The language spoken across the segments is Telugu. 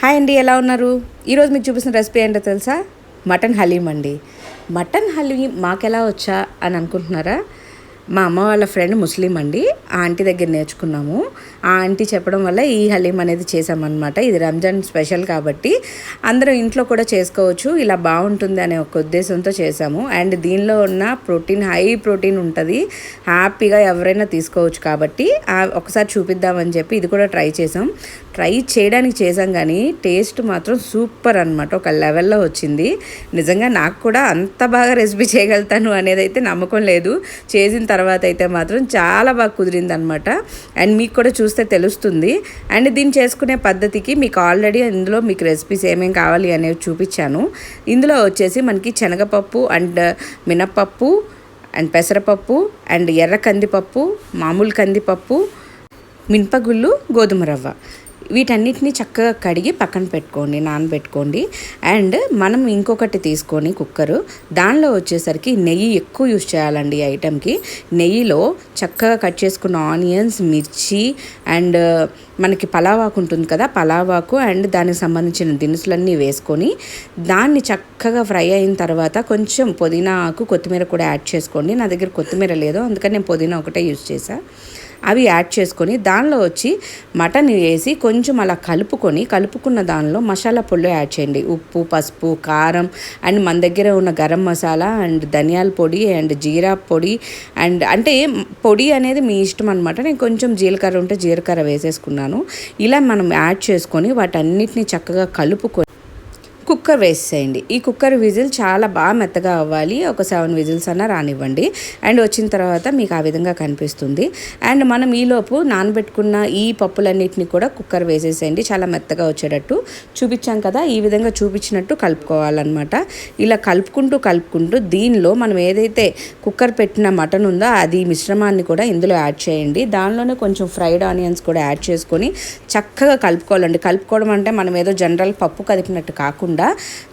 హాయ్ అండి, ఎలా ఉన్నారు? ఈరోజు మీకు చూపిస్తున్న రెసిపీ ఏంటో తెలుసా? మటన్ హలీం అండి. మటన్ హలీం మాకెలా వచ్చా అని అనుకుంటున్నారా? మా అమ్మ వాళ్ళ ఫ్రెండ్ ముస్లిం అండి, ఆ ఆంటీ దగ్గర నేర్చుకున్నాము. ఆ ఆంటీ చెప్పడం వల్ల ఈ హలీం అనేది చేసామన్నమాట. ఇది రంజాన్ స్పెషల్ కాబట్టి అందరూ ఇంట్లో కూడా చేసుకోవచ్చు, ఇలా బాగుంటుంది అనే ఒక ఉద్దేశంతో చేసాము. అండ్ దీనిలో ఉన్న ప్రోటీన్, హై ప్రోటీన్ ఉంటుంది, హ్యాపీగా ఎవరైనా తీసుకోవచ్చు. కాబట్టి ఒకసారి చూపిద్దామని చెప్పి ఇది కూడా ట్రై చేసాం. ట్రై చేయడానికి చేసాం కానీ టేస్ట్ మాత్రం సూపర్ అనమాట, ఒక లెవెల్లో వచ్చింది. నిజంగా నాకు కూడా అంత బాగా రెసిపీ చేయగలుగుతాను అనేది అయితే నమ్మకం లేదు. చేసిన తర్వాత అయితే మాత్రం చాలా బాగా కుదిరింది అనమాట. అండ్ మీకు కూడా చూస్తే తెలుస్తుంది. అండ్ దీన్ని చేసుకునే పద్ధతికి మీకు ఆల్రెడీ ఇందులో మీకు రెసిపీస్ ఏమేమి కావాలి అనేవి చూపించాను. ఇందులో వచ్చేసి మనకి శనగపప్పు అండ్ మినప్పప్పు అండ్ పెసరపప్పు అండ్ ఎర్ర కందిపప్పు, మామూలు కందిపప్పు, మినపగుళ్ళు, గోధుమ రవ్వ, వీటన్నిటిని చక్కగా కడిగి పక్కన పెట్టుకోండి, నానబెట్టుకోండి. అండ్ మనం ఇంకొకటి తీసుకొని కుక్కరు, దానిలో వచ్చేసరికి నెయ్యి ఎక్కువ యూజ్ చేయాలండి ఈ ఐటెంకి. నెయ్యిలో చక్కగా కట్ చేసుకున్న ఆనియన్స్, మిర్చి అండ్ మనకి పలావాకు ఉంటుంది కదా, పలావాకు అండ్ దానికి సంబంధించిన దినుసులన్నీ వేసుకొని దాన్ని చక్కగా ఫ్రై అయిన తర్వాత కొంచెం పుదీనా ఆకు, కొత్తిమీర కూడా యాడ్ చేసుకోండి. నా దగ్గర కొత్తిమీర లేదు, అందుకని నేను పుదీనా ఒకటే యూజ్ చేశాను. అవి యాడ్ చేసుకొని దానిలో వచ్చి మటన్ వేసి కొంచెం అలా కలుపుకున్న దానిలో మసాలా పొళ్ళు యాడ్ చేయండి. ఉప్పు, పసుపు, కారం అండ్ మన దగ్గర ఉన్న గరం మసాలా అండ్ ధనియాల పొడి అండ్ జీరా పొడి అండ్ అంటే పొడి అనేది మీ ఇష్టం అనమాట. నేను కొంచెం జీలకర్ర ఉంటే జీలకర్ర వేసేసుకున్నాను. ఇలా మనం యాడ్ చేసుకొని వాటన్నిటిని చక్కగా కలుపుకొని కుక్కర్ వేసేయండి. ఈ కుక్కర్ విజిల్ చాలా బాగా మెత్తగా అవ్వాలి, ఒక 7 విజిల్స్ అన్నా రానివ్వండి. అండ్ వచ్చిన తర్వాత మీకు ఆ విధంగా కనిపిస్తుంది. అండ్ మనం ఈలోపు నానబెట్టుకున్న ఈ పప్పులన్నిటిని కూడా కుక్కర్ వేసేసేయండి, చాలా మెత్తగా వచ్చేటట్టు. చూపించాం కదా, ఈ విధంగా చూపించినట్టు కలుపుకోవాలన్నమాట. ఇలా కలుపుకుంటూ దీనిలో మనం ఏదైతే కుక్కర్ పెట్టిన మటన్ ఉందో అది మిశ్రమాన్ని కూడా ఇందులో యాడ్ చేయండి. దానిలోనే కొంచెం ఫ్రైడ్ ఆనియన్స్ కూడా యాడ్ చేసుకొని చక్కగా కలుపుకోవాలండి. కలుపుకోవడం అంటే మనం ఏదో జనరల్ పప్పు కదిపినట్టు కాకుండా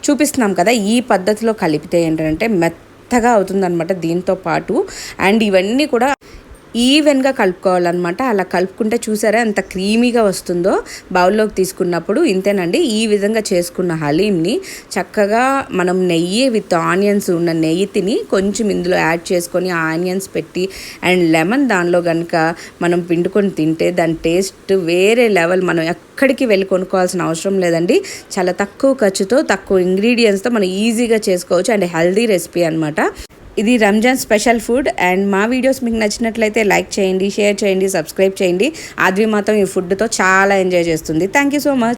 చూపిస్తున్నాం కదా, ఈ పద్ధతిలో కలిపితే ఏంటంటే మెత్తగా అవుతుందన్నమాట దీంతో పాటు. అండ్ ఇవన్నీ కూడా ఈవెన్గా కలుపుకోవాలన్నమాట. అలా కలుపుకుంటే చూసారా ఎంత క్రీమీగా వస్తుందో బౌల్లోకి తీసుకున్నప్పుడు. ఇంతేనండి, ఈ విధంగా చేసుకున్న హలీంని చక్కగా మనం నెయ్యి విత్ ఆనియన్స్ ఉన్న నెయ్యి తిని కొంచెం ఇందులో యాడ్ చేసుకొని ఆనియన్స్ పెట్టి అండ్ లెమన్ దానిలో కనుక మనం పిండుకొని తింటే దాని టేస్ట్ వేరే లెవెల్. మనం ఎక్కడికి వెళ్ళి కొనుక్కోవాల్సిన అవసరం లేదండి. చాలా తక్కువ ఖర్చుతో, తక్కువ ఇంగ్రీడియంట్స్తో మనం ఈజీగా చేసుకోవచ్చు. అండ్ హెల్దీ రెసిపీ అనమాట. ఇది రంజాన్ స్పెషల్ ఫుడ్. అండ్ మా వీడియోస్ మీకు నచ్చినట్లయితే లైక్ చేయండి, షేర్ చేయండి, సబ్స్క్రైబ్ చేయండి. ఆద్వి మాత్రం ఈ ఫుడ్తో చాలా ఎంజాయ్ చేస్తుంది. Thank you so much.